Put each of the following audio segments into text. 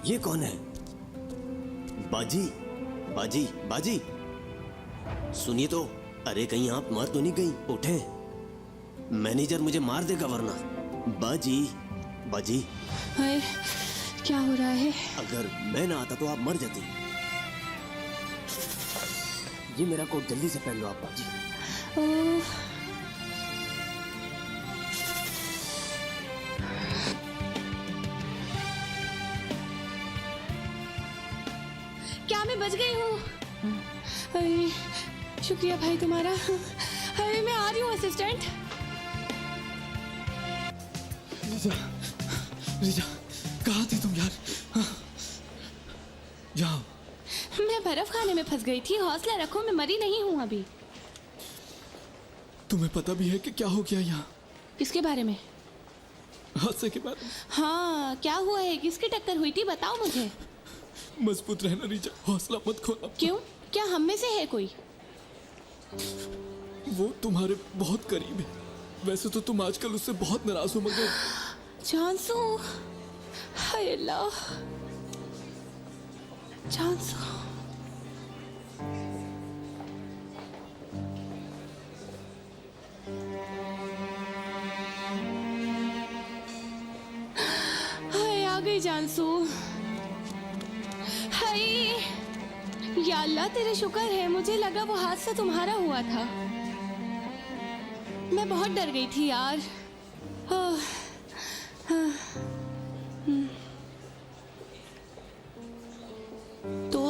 ये कौन है? बाजी, बाजी, बाजी, सुनिए तो। अरे कहीं आप मर तो नहीं गई? उठे, मैनेजर मुझे मार देगा वरना। बाजी, बाजी। हाय, क्या हो रहा है? अगर मैं ना आता तो आप मर जाती। ये मेरा कोट जल्दी से पहन लो आप बाजी। क्या मैं बच गई हूँ? अरे शुक्रिया भाई तुम्हारा। अरे मैं आ रही हूँ असिस्टेंट। रिजा, रिजा, कहाँ थी तुम यार? जाओ। मैं बर्फ खाने में फंस गई थी। हौसला रखो, मैं मरी नहीं हूँ अभी। तुम्हें पता भी है कि क्या हो गया यहाँ? किसके बारे में? हादसे के बारे में। हाँ, क्या हुआ है? किसकी टक्कर हुई थी? बताओ मुझे। मजबूत रहना रिजा, हौसला मत खोना। क्यों? क्या हम में से है कोई? वो तुम्हारे बहुत करीब है। वैसे तो तुम आजकल उससे बहुत नाराज हो, मगर जानसू, हाय अल्लाह, जानसू। हाय, आ गई जानसू। हाय, या अल्लाह तेरे शुक्र है, मुझे लगा वो हादसा तुम्हारा हुआ था। मैं बहुत डर गई थी यार। तो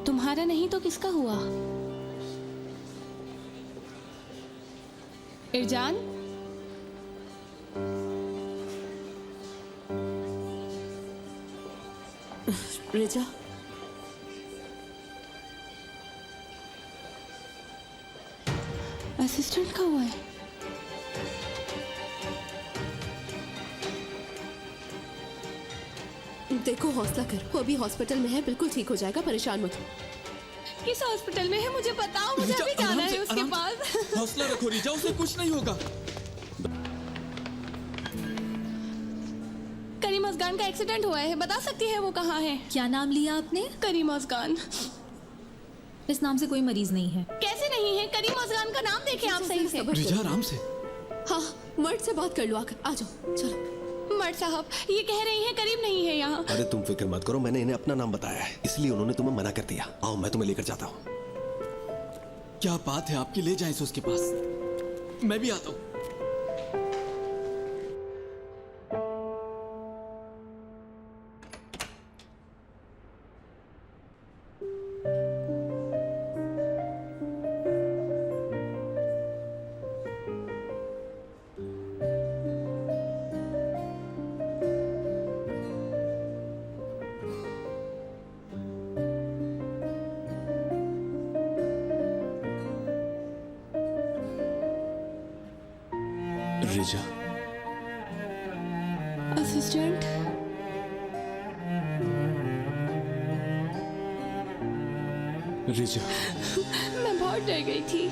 तुम्हारा नहीं तो किसका हुआ? इरजान, रिजा, असिस्टेंट का हुआ है? देखो हौसला कर, वो अभी हॉस्पिटल में है, बिल्कुल ठीक हो जाएगा, परेशान मत हो। किस हॉस्पिटल में है मुझे बताओ, मुझे अभी जाना है उसके पास। हौसला रखो रिजा, उसे कुछ नहीं होगा। करीम अफगान का एक्सीडेंट हुआ है, बता सकती है वो कहाँ है? क्या नाम लिया आपने? करीम अफगान। इस नाम से कोई मरीज नहीं है। कैसे नहीं है? करीम अफगान का नाम देखें आप सही से। रिजा आराम से। हाँ, मर्द से बात कर लो आकर, आ जाओ, चलो। मर्द साहब, ये कह रही हैं करीम नहीं है यहाँ। अरे तुम फिक्र मत करो, मैंने इन्हें अपना नाम बताया है, इसलिए उन्होंने तुम्हें मना कर दिया। आओ मैं तुम्हें लेकर जाता हूँ। क्या बात है आपकी, ले जाए इसे उसके पास। मैं भी आता हूँ। रिजा, असिस्टेंट, रिजा, मैं बहुत डर गई थी,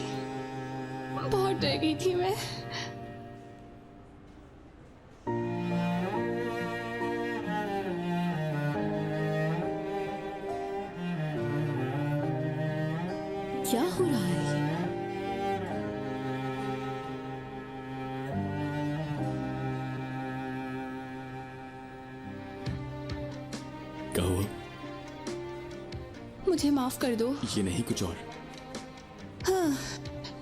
बहुत डर गई थी मैं। क्या हो रहा है? कहो। मुझे माफ कर दो। ये नहीं, कुछ और। हाँ,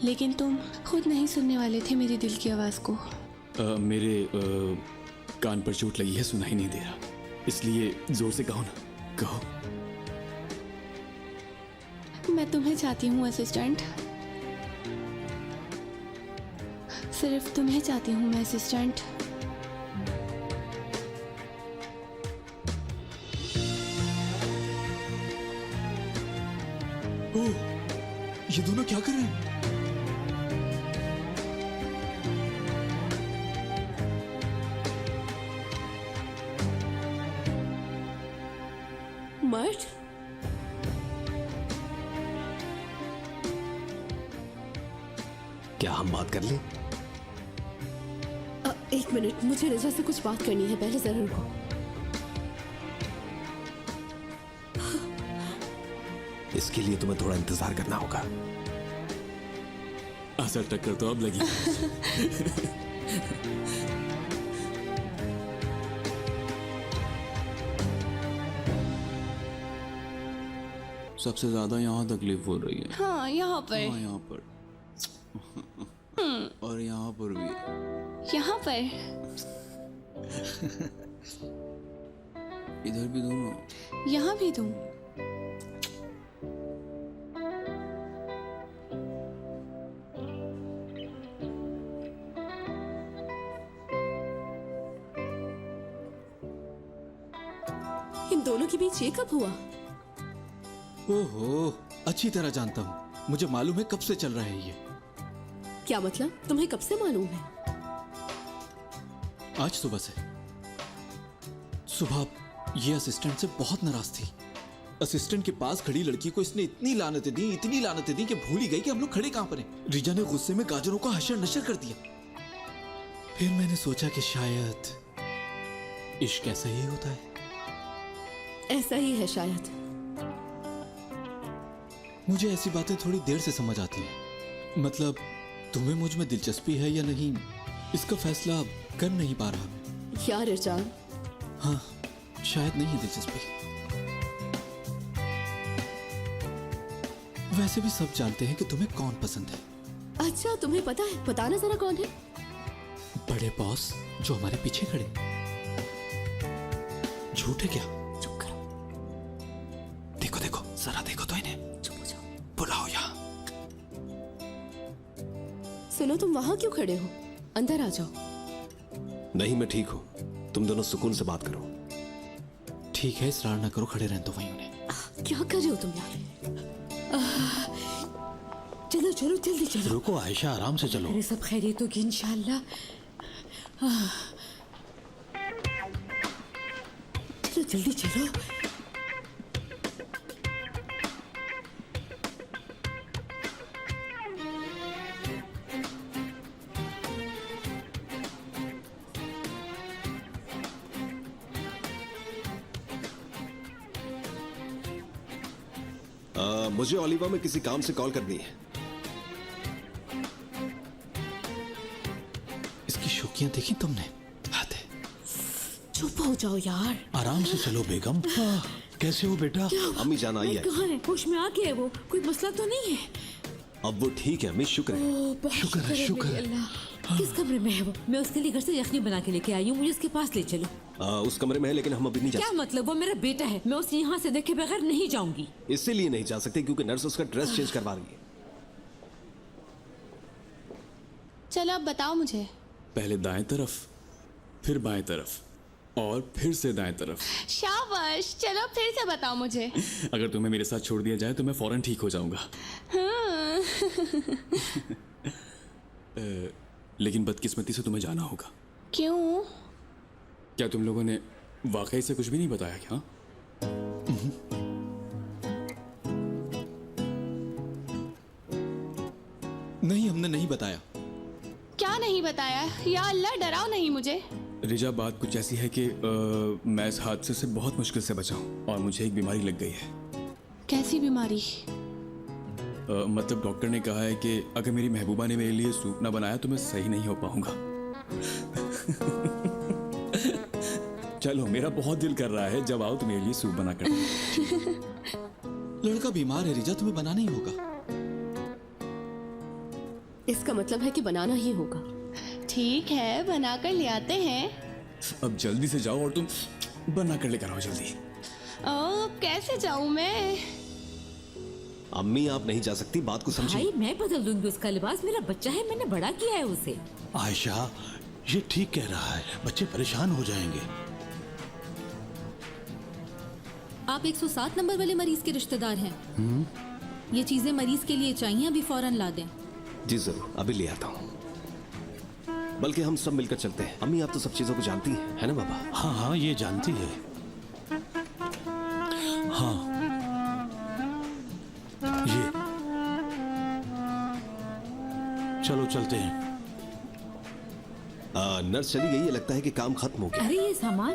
लेकिन तुम खुद नहीं सुनने वाले थे मेरे दिल की आवाज को। मेरे कान पर चोट लगी है, सुनाई नहीं दे रहा, इसलिए जोर से कहो ना, कहो। मैं तुम्हें चाहती हूँ असिस्टेंट, सिर्फ तुम्हें चाहती हूँ मैं असिस्टेंट। ओह, ये दोनों क्या कर रहे हैं? मर्द? क्या हम बात कर लें? एक मिनट, मुझे रिजा से कुछ बात करनी है, पहले जरा रुको। इसके लिए तुम्हें थोड़ा इंतजार करना होगा। असल टक्कर तो अब लगी। सबसे ज्यादा यहाँ तकलीफ हो रही है। हाँ यहाँ पर। हाँ, यहाँ पर और यहाँ पर भी। यहाँ पर। इधर भी दोनों। यहाँ भी दूँ। इन दोनों के बीच ये कब हुआ? ओहो, अच्छी तरह जानता हूँ। मुझे मालूम है कब से चल रहा है ये। क्या मतलब? तुम्हें कब से मालूम है? आज सुबह से। सुबह ये असिस्टेंट से बहुत नाराज थी। असिस्टेंट के पास खड़ी लड़की को इसने इतनी लानतें दी कि भूल ही गई कि हम लोग खड़े कहां पर हैं। रिजा ने गुस्से में गाजरों का हशर नशर कर दिया। फिर मैंने सोचा कि शायद इश्क ऐसा ही होता है। ऐसा ही है शायद। मुझे ऐसी बातें थोड़ी देर से समझ आती हैं। मतलब तुम्हें मुझ में दिलचस्पी है या नहीं, इसका फैसला अब कर नहीं पा रहा। यार इरजान, हाँ, शायद नहीं है दिलचस्पी। वैसे भी सब जानते हैं कि तुम्हें कौन पसंद है। अच्छा तुम्हें पता है? बताना जरा कौन है? बड़े बॉस जो हमारे पीछे खड़े। झूठ है क्या? चुप करो। देखो देखो, जरा देखो तो इन्हें। चुप हो जाओ। बुलाओ यहाँ। सुनो, तुम वहां क्यों खड़े हो? अंदर आ जाओ। नहीं, मैं ठीक हूँ। तुम दोनों सुकून से बात करो। ठीक है, इसरार ना करो, खड़े रहने दो वहीं उन्हें। क्या कर रहे हो तुम यार? चलो चलो जल्दी चलो। रुको आयशा, आराम से चलो। अरे सब खैरियत होगी इंशाल्लाह। चलो जल्दी चलो। मुझे ओलिवा में किसी काम से कॉल करनी है। इसकी शौकियां देखी तुमने? हाथ है। चुप हो जाओ यार। आराम से चलो बेगम। कैसे हो बेटा? अम्मी जान आई है। कहाँ है? होश में आ गया है वो? कोई मसला तो नहीं है? अब वो ठीक है अम्मी, शुक्र है। ओ, बहुत शुक्र है, शुक्र है। मेरे अल्लाह। किस कमरे में है वो? मैं उसके लिए घर से यखनी बना के लेके आई हूँ, मुझे उसके पास ले चलो। उस कमरे में है, लेकिन हम अभी नहीं जा क्या मतलब? वो मेरा बेटा है, मैं उसे यहाँ से देखे बगैर नहीं जाऊंगी। सकते। इसीलिए नहीं जा सकते क्योंकि नर्स उसका ड्रेस चेंज करवा रही है। चलो अब बताओ मुझे। पहले दाएं तरफ, फिर बाएं तरफ और फिर से दाएं तरफ। शाबाश, चलो फिर से बताओ मुझे। अगर तुम्हें मेरे साथ छोड़ दिया जाए तो मैं फौरन ठीक हो जाऊंगा। हाँ। लेकिन बदकिस्मती से तुम्हें जाना होगा। क्यों? क्या तुम लोगों ने वाकई से कुछ भी नहीं बताया क्या? नहीं, हमने नहीं बताया। क्या नहीं बताया? या अल्लाह, डराओ नहीं मुझे। रिजा, बात कुछ ऐसी है कि मैं इस हादसे से बहुत मुश्किल से बचा हूँ और मुझे एक बीमारी लग गई है। कैसी बीमारी? मतलब डॉक्टर ने कहा है कि अगर मेरी महबूबा ने मेरे लिए सूप ना बनाया तो मैं सही नहीं हो पाऊंगा। चलो, मेरा बहुत दिल कर रहा है, जब आओ तो मेरे लिए सूप बना कर। लड़का बीमार है रिजा, तुम्हें बनाना ही होगा। इसका मतलब है कि बनाना ही होगा। ठीक है, बना कर ले आते हैं। अब जल्दी से जाओ और तुम बना कर लेकर आओ जल्दी। ओ, कैसे जाऊं मैं? अम्मी आप नहीं जा सकती, बात को समझिए। भाई मैं बदल दूंगी उसका लिबास, मेरा बच्चा है, मैंने बड़ा किया है उसे। आयशा, ये ठीक कह रहा है, बच्चे परेशान हो जाएंगे। आप 107 नंबर वाले मरीज के रिश्तेदार हैं? ये चीजें मरीज के लिए चाहिए, अभी फौरन ला दें। जी जरूर, अभी ले आता हूँ। बल्कि हम सब मिलकर चलते हैं। अम्मी आप तो सब चीजों को जानती है ना बाबा? हाँ हाँ, ये जानती है। हाँ, ये चलो चलते हैं। नर्स चली गई है, लगता है कि काम खत्म हो गया। अरे ये सामान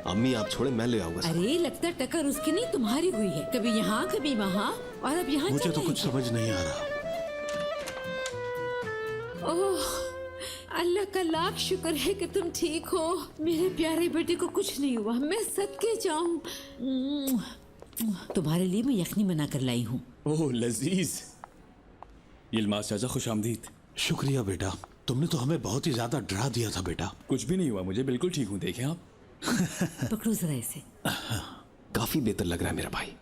अम्मी आप छोड़े, मैं ले आऊंगा। अरे लगता टक्कर उसकी नहीं तुम्हारी हुई है, कभी यहाँ कभी वहाँ, और अब यहाँ मुझे चले तो कुछ गए। समझ नहीं आ रहा। ओह अल्लाह का लाख शुक्र है कि तुम ठीक हो। मेरे प्यारे बेटे को कुछ नहीं हुआ, मैं सदके जाऊं। तुम्हारे लिए मैं यखनी बना कर लाई हूँ। ओह लजीज। यिल्माज चाचा खुश आमदीद। शुक्रिया बेटा, तुमने तो हमें बहुत ही ज्यादा डरा दिया था बेटा। कुछ भी नहीं हुआ मुझे, बिल्कुल ठीक हूँ, देखें आप। पकड़ो जरा इसे। काफी बेहतर लग रहा है मेरा भाई।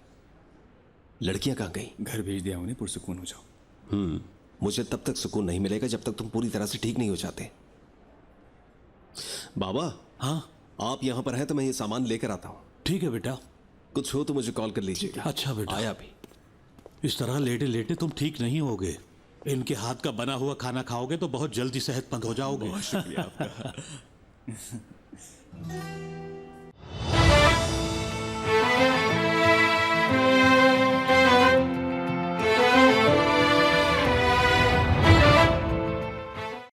लड़कियां कहाँ गई? घर भेज दिया उन्हें, पुरसुकून हो जाओ। मुझे तब तक सुकून नहीं मिलेगा जब तक तुम पूरी तरह से ठीक नहीं हो जाते। बाबा, हाँ आप यहाँ पर हैं तो मैं ये सामान लेकर आता हूँ। ठीक है बेटा। कुछ हो तो मुझे कॉल कर लीजिएगा। अच्छा बेटा। आया भी। इस तरह लेटे लेटे तुम ठीक नहीं होगे। इनके हाथ का बना हुआ खाना खाओगे तो बहुत जल्दी सेहतमंद हो जाओगे। शुक्रिया आपका।